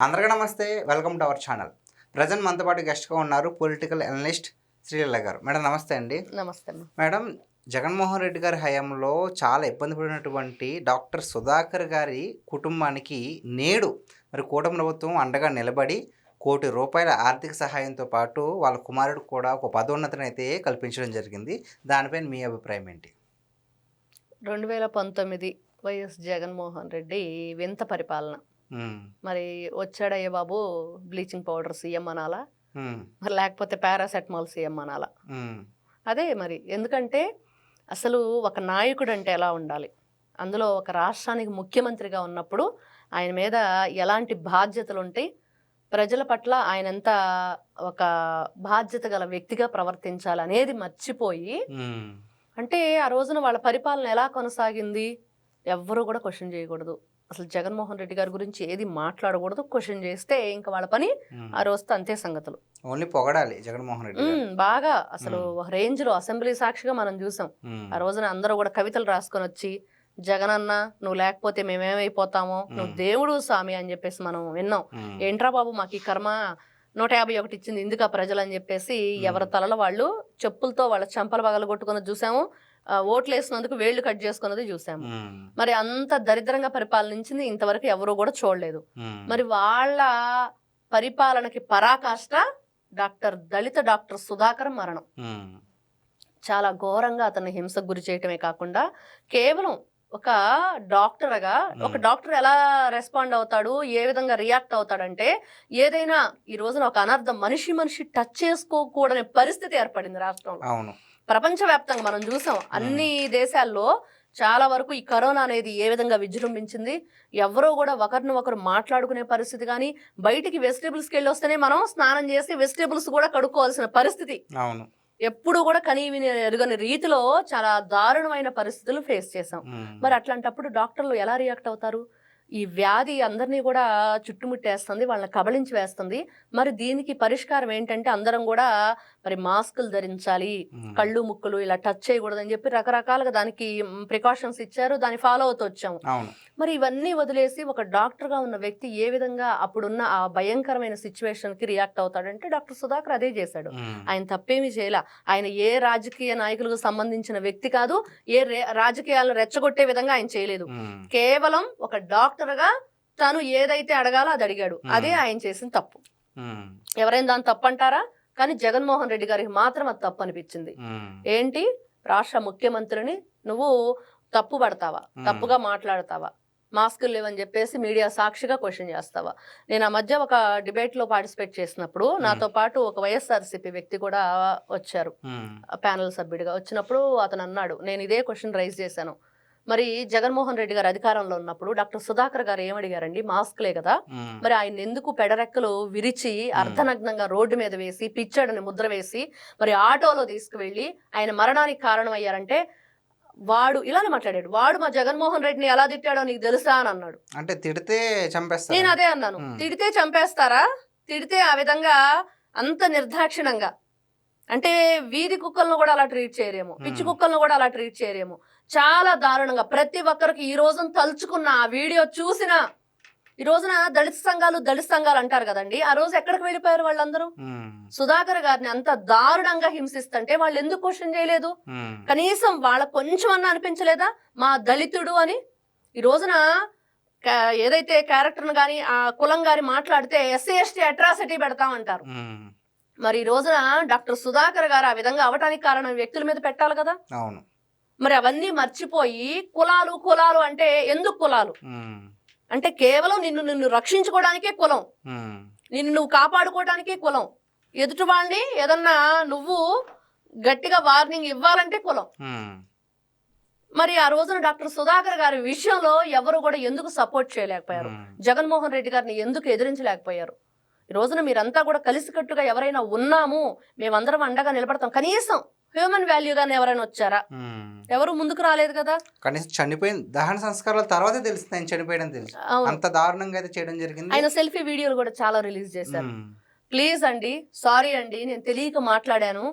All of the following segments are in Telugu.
అందరికీ నమస్తే. Welcome to our channel. Present మనతో పాటు గెస్ట్గా ఉన్నారు పొలిటికల్ అనలిస్ట్ శ్రీలీల గారు. మేడం నమస్తే అండి. నమస్తే అమ్మ. మేడం, జగన్మోహన్ రెడ్డి గారి హయాంలో చాలా ఇబ్బంది పడినటువంటి డాక్టర్ సుధాకర్ గారి కుటుంబానికి నేడు మరి కూటమి ప్రభుత్వం అండగా నిలబడి ₹1,00,00,000 ఆర్థిక సహాయంతో పాటు వాళ్ళ కుమారుడు కూడా ఒక పదోన్నతిని అయితే కల్పించడం జరిగింది. దానిపైన మీ అభిప్రాయం ఏంటి? 2019 వైఎస్ జగన్మోహన్ రెడ్డి వింత పరిపాలన. ఉమ్, మరి వచ్చాడయ్య బాబు బ్లీచింగ్ పౌడర్ సీఎం అనాలా, ఉమ్, మరి లేకపోతే పారాసెటమాల్ సీఎం అనాలా? ఉమ్, అదే మరి. ఎందుకంటే అసలు ఒక నాయకుడు అంటే ఎలా ఉండాలి, అందులో ఒక రాష్ట్రానికి ముఖ్యమంత్రిగా ఉన్నప్పుడు ఆయన మీద ఎలాంటి బాధ్యతలు ఉంటాయి, ప్రజల పట్ల ఆయన ఎంత ఒక బాధ్యత గల వ్యక్తిగా ప్రవర్తించాలి అనేది మర్చిపోయి, ఉమ్, అంటే ఆ రోజున వాళ్ళ పరిపాలన ఎలా కొనసాగింది ఎవ్వరూ కూడా క్వశ్చన్ చేయకూడదు. అసలు జగన్మోహన్ రెడ్డి గారి గురించి ఏది మాట్లాడకూడదు. క్వశ్చన్ చేస్తే ఇంకా వాళ్ళ పని ఆ రోజుతో అంతే సంగతులు. ఓన్లీ పొగడాలి జగన్మోహన్ రెడ్డి గారు. బాగా అసలు ఒక రేంజ్ లో అసెంబ్లీ సాక్షిగా మనం చూసాం. ఆ రోజున అందరూ కూడా కవితలు రాసుకొని వచ్చి, జగనన్న నువ్వు లేకపోతే మేమేమైపోతామో, నువ్వు దేవుడు స్వామి అని చెప్పేసి మనం విన్నాం. ఏంట్రా బాబు మాకు ఈ కర్మ, 151 ఇచ్చింది ఇందుక ప్రజలు అని చెప్పేసి ఎవరి తలలో వాళ్ళు చెప్పులతో వాళ్ళ చెంపల పగలు కొట్టుకున్నది చూసాము. ఓట్లు వేసినందుకు వేళ్లు కట్ చేసుకున్నది చూసాము. మరి అంత దరిద్రంగా పరిపాలనించింది ఇంతవరకు ఎవరు కూడా చూడలేదు. మరి వాళ్ళ పరిపాలనకి పరాకాష్ట దళిత డాక్టర్ సుధాకర్ మరణం. చాలా ఘోరంగా అతన్ని హింసకు గురి చేయటమే కాకుండా, కేవలం ఒక డాక్టర్గా ఒక డాక్టర్ ఎలా రెస్పాండ్ అవుతాడు, ఏ విధంగా రియాక్ట్ అవుతాడంటే, ఏదైనా ఈ రోజున ఒక అనర్థం మనిషి టచ్ చేసుకోకూడని పరిస్థితి ఏర్పడింది రాష్ట్రంలో. అవును, ప్రపంచవ్యాప్తంగా మనం చూసాం. అన్ని దేశాల్లో చాలా వరకు ఈ కరోనా అనేది ఏ విధంగా విజృంభించింది. ఎవరో కూడా ఒకరిని ఒకరు మాట్లాడుకునే పరిస్థితి కానీ, బయటికి వెజిటేబుల్స్కి వెళ్ళి వస్తేనే మనం స్నానం చేసి వెజిటేబుల్స్ కూడా కడుక్కోవాల్సిన పరిస్థితి. అవును, ఎప్పుడు కూడా కనీవిని ఎరుగని రీతిలో చాలా దారుణమైన పరిస్థితులు ఫేస్ చేసాం. మరి అట్లాంటప్పుడు డాక్టర్లు ఎలా రియాక్ట్ అవుతారు? ఈ వ్యాధి అందరినీ కూడా చుట్టుముట్టేస్తుంది, వాళ్ళని కబళించి వేస్తుంది. మరి దీనికి పరిష్కారం ఏంటంటే అందరం కూడా మరి మాస్కులు ధరించాలి, కళ్ళు ముక్కులు ఇలా టచ్ చేయకూడదని చెప్పి రకరకాలుగా దానికి ప్రికాషన్స్ ఇచ్చారు. దాన్ని ఫాలో అవుతూ వచ్చాము. మరి ఇవన్నీ వదిలేసి ఒక డాక్టర్గా ఉన్న వ్యక్తి ఏ విధంగా అప్పుడున్న ఆ భయంకరమైన సిచ్యువేషన్కి రియాక్ట్ అవుతాడంటే, డాక్టర్ సుధాకర్ అదే చేశాడు. ఆయన తప్పేమీ చేయలే. ఆయన ఏ రాజకీయ నాయకులకు సంబంధించిన వ్యక్తి కాదు, ఏ రాజకీయాలను రెచ్చగొట్టే విధంగా ఆయన చేయలేదు. కేవలం ఒక డాక్టర్గా తను ఏదైతే అడగాలో అది అడిగాడు. అదే ఆయన చేసిన తప్పు. ఎవరైనా దాన్ని తప్పు అంటారా? కానీ జగన్మోహన్ రెడ్డి గారికి మాత్రం అది తప్పు అనిపించింది. ఏంటి, రాష్ట్ర ముఖ్యమంత్రిని నువ్వు తప్పు పడతావా, తప్పుగా మాట్లాడతావా, మాస్కులు లేవని చెప్పేసి మీడియా సాక్షిగా క్వశ్చన్ చేస్తావా? నేను ఆ మధ్య ఒక డిబేట్లో పార్టిసిపేట్ చేసినప్పుడు నాతో పాటు ఒక వైఎస్ఆర్సీపీ వ్యక్తి కూడా వచ్చారు ప్యానెల్ సభ్యుడిగా. వచ్చినప్పుడు అతను అన్నాడు, నేను ఇదే క్వశ్చన్ రైజ్ చేశాను. మరి జగన్మోహన్ రెడ్డి గారు అధికారంలో ఉన్నప్పుడు డాక్టర్ సుధాకర్ గారు ఏమడిగారండి? మాస్క్లే కదా. మరి ఆయన ఎందుకు పెడరెక్కలు విరిచి అర్ధనగ్నంగా రోడ్డు మీద వేసి పిచ్చాడని ముద్ర వేసి మరి ఆటోలో తీసుకువెళ్ళి ఆయన మరణానికి కారణం అయ్యారంటే, వాడు ఇలానే మాట్లాడాడు. వాడు మా జగన్మోహన్ రెడ్డిని ఎలా తిట్టాడో నీకు తెలుసా అని అన్నాడు. అంటే తిడితే చంపేస్తారు. నేను అదే అన్నాను, తిడితే చంపేస్తారా? తిడితే ఆ విధంగా అంత నిర్దాక్షిణంగా, అంటే వీధి కుక్కలను కూడా అలా ట్రీట్ చేయరేమో, పిచ్చి కుక్కలను కూడా అలా ట్రీట్ చేయరేమో. చాలా దారుణంగా ప్రతి ఒక్కరికి ఈ రోజున తలుచుకున్న ఆ వీడియో చూసిన, ఈ రోజున దళిత సంఘాలు అంటారు కదండి, ఆ రోజు ఎక్కడికి వెళ్ళిపోయారు వాళ్ళందరూ? సుధాకర్ గారిని అంత దారుణంగా హింసిస్తుంటే వాళ్ళు ఎందుకు క్వశ్చన్ చేయలేదు? కనీసం వాళ్ళ కొంచెం అన్నా అనిపించలేదా మా దళితుడు అని? ఈ రోజున ఏదైతే క్యారెక్టర్ను కానీ ఆ కులం గారి మాట్లాడితే ఎస్సీ ఎస్టీ అట్రాసిటీ పెడతామంటారు. మరి ఈ రోజున డాక్టర్ సుధాకర్ గారు ఆ విధంగా అవటానికి కారణం వ్యక్తుల మీద పెట్టాలి కదా. అవును, మరి అవన్నీ మర్చిపోయి కులాలు అంటే ఎందుకు కులాలు అంటే, కేవలం నిన్ను రక్షించుకోవడానికే కులం, నిన్ను నువ్వు కాపాడుకోవడానికే కులం, ఎదుటి వాళ్ళని ఏదన్నా నువ్వు గట్టిగా వార్నింగ్ ఇవ్వాలంటే కులం. మరి ఆ రోజున డాక్టర్ సుధాకర్ గారి విషయంలో ఎవరు కూడా ఎందుకు సపోర్ట్ చేయలేకపోయారు? జగన్మోహన్ రెడ్డి గారిని ఎందుకు ఎదిరించలేకపోయారు? ఈ రోజున మీరంతా కూడా కలిసికట్టుగా ఎవరైనా ఉన్నాము, మేమందరం అండగా నిలబడతాం, కనీసం హ్యూమన్ వాల్యూగానే ఎవరైనా వచ్చారా? ఎవరు ముందుకు రాలేదు కదా. కనీసం చనిపోయిన దహన సంస్కారాల తర్వాతే తెలుస్తుంది ఆయన చనిపోయాడని తెలుసు. అంత దారుణంగా అయితే చేయడం జరిగింది. ఆయన సెల్ఫీ వీడియోలు కూడా చాలా రిలీజ్ చేశారు. ప్లీజ్ అండి, సారీ అండి, నేను తెలియక మాట్లాడాను.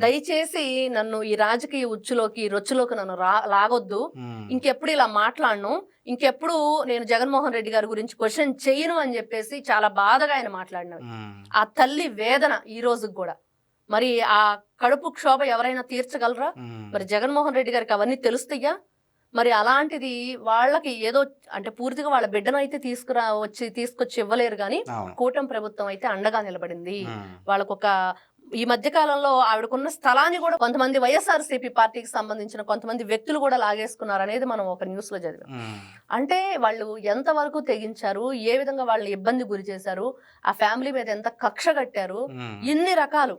దయచేసి నన్ను ఈ రాజకీయ ఉచ్చులోకి రొచ్చులోకి నన్ను లాగొద్దు. ఇంకెప్పుడు ఇలా మాట్లాడను, ఇంకెప్పుడు నేను జగన్మోహన్ రెడ్డి గారి గురించి క్వశ్చన్ చేయను అని చెప్పేసి చాలా బాధగా ఆయన మాట్లాడినారు. ఆ తల్లి వేదన ఈ రోజుకి కూడా. మరి ఆ కడుపు క్షోభ ఎవరైనా తీర్చగలరా? మరి జగన్మోహన్ రెడ్డి గారికి అవన్నీ తెలుస్తాయా? మరి అలాంటిది వాళ్ళకి ఏదో అంటే పూర్తిగా వాళ్ళ బిడ్డను అయితే తీసుకొచ్చి ఇవ్వలేరు, కానీ కూటమి ప్రభుత్వం అయితే అండగా నిలబడింది. వాళ్ళకొక ఈ మధ్య కాలంలో ఆవిడకున్న స్థలాన్ని కూడా కొంతమంది వైఎస్ఆర్సీపీ పార్టీకి సంబంధించిన కొంతమంది వ్యక్తులు కూడా లాగేసుకున్నారు అనేది మనం ఒక న్యూస్ లో చదివాం. అంటే వాళ్ళు ఎంతవరకు తెగించారు, ఏ విధంగా వాళ్ళని ఇబ్బంది గురి చేశారు, ఆ ఫ్యామిలీ మీద ఎంత కక్ష కట్టారు, ఇన్ని రకాలు.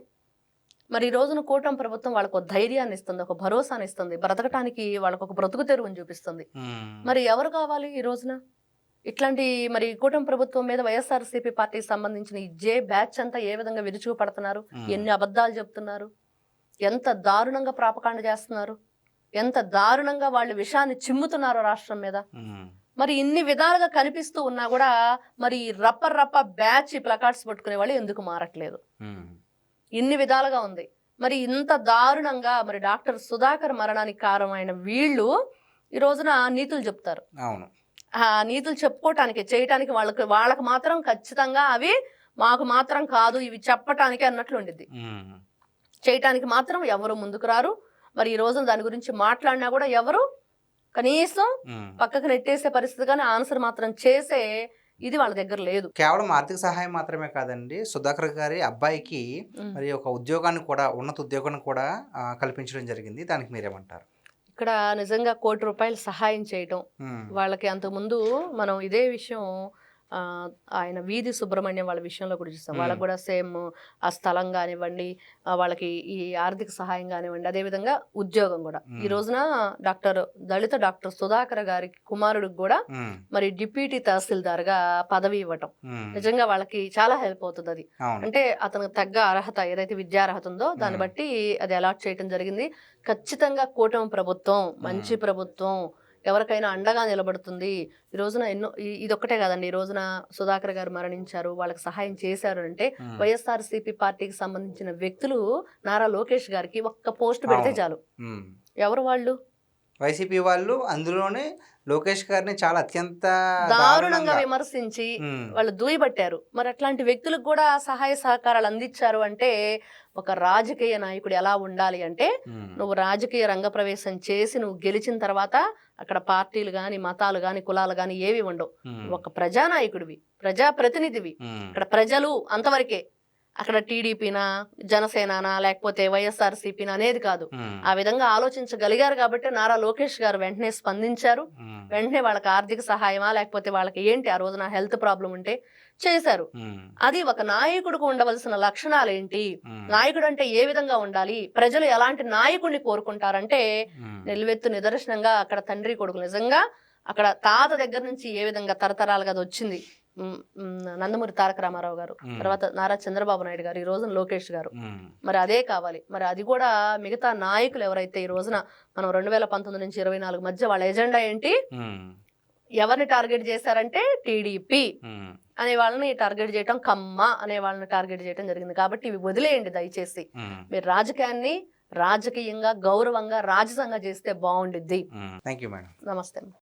మరి ఈ రోజున కూటమి ప్రభుత్వం వాళ్ళకు ధైర్యాన్ని ఇస్తుంది, ఒక భరోసాని ఇస్తుంది, బ్రతకటానికి వాళ్ళకు ఒక బ్రతుకు తెరువుని చూపిస్తుంది. మరి ఎవరు కావాలి ఈ రోజున ఇట్లాంటి? మరి కూటమి ప్రభుత్వం మీద వైఎస్ఆర్సీపీ పార్టీకి సంబంధించిన ఈ జే బ్యాచ్ అంతా ఏ విధంగా విరుచుకు పడుతున్నారు, ఎన్ని అబద్ధాలు చెప్తున్నారు, ఎంత దారుణంగా ప్రాపకాండ చేస్తున్నారు, ఎంత దారుణంగా వాళ్ళు విషాన్ని చిమ్ముతున్నారో రాష్ట్రం మీద. మరి ఇన్ని విధాలుగా కనిపిస్తూ ఉన్నా కూడా మరి రప్ప బ్యాచ్ ప్లకార్డ్స్ పట్టుకునే వాళ్ళు ఎందుకు మారట్లేదు? ఇన్ని విధాలుగా ఉంది. మరి ఇంత దారుణంగా మరి డాక్టర్ సుధాకర్ మరణానికి కారణమైన వీళ్ళు ఈ రోజున నీతులు చెప్తారు. అవును, ఆ నీతులు చెప్పుకోవటానికి చేయటానికి వాళ్ళకి మాత్రం ఖచ్చితంగా అవి మాకు మాత్రం కాదు, ఇవి చెప్పటానికి అన్నట్లు ఉండిద్ది. చేయటానికి మాత్రం ఎవరు ముందుకు రారు. మరి ఈ రోజున దాని గురించి మాట్లాడినా కూడా ఎవరు కనీసం పక్కకు నెట్టేసే పరిస్థితి, కానీ ఆన్సర్ మాత్రం చేసే ఇది వాళ్ళ దగ్గర లేదు. కేవలం ఆర్థిక సహాయం మాత్రమే కాదండి, సుధాకర్ గారి అబ్బాయికి మరి ఒక ఉద్యోగాన్ని కూడా, ఉన్నత ఉద్యోగాన్ని కూడా కల్పించడం జరిగింది. దానికి మీరేమంటారు? ఇక్కడ నిజంగా ₹1,00,00,000 సహాయం చేయటం వాళ్ళకి. అంతకుముందు మనం ఇదే విషయం ఆయన వీధి సుబ్రహ్మణ్యం వాళ్ళ విషయంలో కూడా చూస్తాం. వాళ్ళకి కూడా సేమ్ ఆ స్థలం కానివ్వండి, వాళ్ళకి ఈ ఆర్థిక సహాయం కానివ్వండి, అదేవిధంగా ఉద్యోగం కూడా. ఈ రోజున దళిత డాక్టర్ సుధాకర్ గారి కుమారుడికి కూడా మరి డిప్యూటీ తహసీల్దార్ గా పదవి ఇవ్వటం నిజంగా వాళ్ళకి చాలా హెల్ప్ అవుతుంది. అది అంటే అతనికి తగ్గ అర్హత ఏదైతే విద్యార్హత ఉందో దాన్ని బట్టి అది అలాట్ చేయడం జరిగింది. ఖచ్చితంగా కూటమి ప్రభుత్వం మంచి ప్రభుత్వం, ఎవరికైనా అండగా నిలబడుతుంది. ఈ రోజున ఇదొక్కటే కాదండి, ఈ రోజున సుధాకర్ గారు మరణించారు, వాళ్ళకి సహాయం చేశారు అంటే వైఎస్ఆర్సీపీ పార్టీకి సంబంధించిన వ్యక్తులు నారా లోకేష్ గారికి ఒక్క పోస్ట్ పెడితే చాలు. ఎవరు వాళ్ళు? వైసీపీ వాళ్ళు. అందులోనే లోకేష్ గారిని చాలా అత్యంత దారుణంగా విమర్శించి వాళ్ళు దూయబట్టారు. మరి అట్లాంటి వ్యక్తులకు కూడా సహాయ సహకారాలు అందించారు అంటే ఒక రాజకీయ నాయకుడు ఎలా ఉండాలి అంటే, నువ్వు రాజకీయ రంగ ప్రవేశం చేసి నువ్వు గెలిచిన తర్వాత అక్కడ పార్టీలు గాని, మతాలు గాని, కులాలు గాని ఏవి ఉండవు. ఒక ప్రజానాయకుడివి, ప్రజాప్రతినిధివి. అక్కడ ప్రజలు అంతవరకే. అక్కడ టీడీపీనా, జనసేననా, లేకపోతే వైఎస్ఆర్సీపీనా అనేది కాదు. ఆ విధంగా ఆలోచించగలిగారు కాబట్టి నారా లోకేష్ గారు వెంటనే స్పందించారు. వెంటనే వాళ్ళకి ఆర్థిక సహాయమా, లేకపోతే వాళ్ళకి ఏంటి ఆ రోజున హెల్త్ ప్రాబ్లం ఉంటే చేశారు. అది ఒక నాయకుడికి ఉండవలసిన లక్షణాలు ఏంటి, నాయకుడు అంటే ఏ విధంగా ఉండాలి, ప్రజలు ఎలాంటి నాయకుడిని కోరుకుంటారంటే నిలువెత్తు నిదర్శనంగా అక్కడ తండ్రి కొడుకు. నిజంగా అక్కడ తాత దగ్గర నుంచి ఏ విధంగా తరతరాలుగా అది వచ్చింది. నందమూరి తారక రామారావు గారు, తర్వాత నారా చంద్రబాబు నాయుడు గారు, ఈ రోజున లోకేష్ గారు. మరి అదే కావాలి. మరి అది కూడా మిగతా నాయకులు ఎవరైతే ఈ రోజున మనం 2019 నుంచి 24 మధ్య వాళ్ళ ఎజెండా ఏంటి, ఎవరిని టార్గెట్ చేశారంటే టీడీపీ అనే వాళ్ళని టార్గెట్ చేయటం, కమ్మ అనే వాళ్ళని టార్గెట్ చేయడం జరిగింది. కాబట్టి ఇవి వదిలేయండి దయచేసి. మీరు రాజకీయాన్ని రాజకీయంగా, గౌరవంగా, రాజసంగా చేస్తే బాగుండిద్ది. Thank you madam. నమస్తే.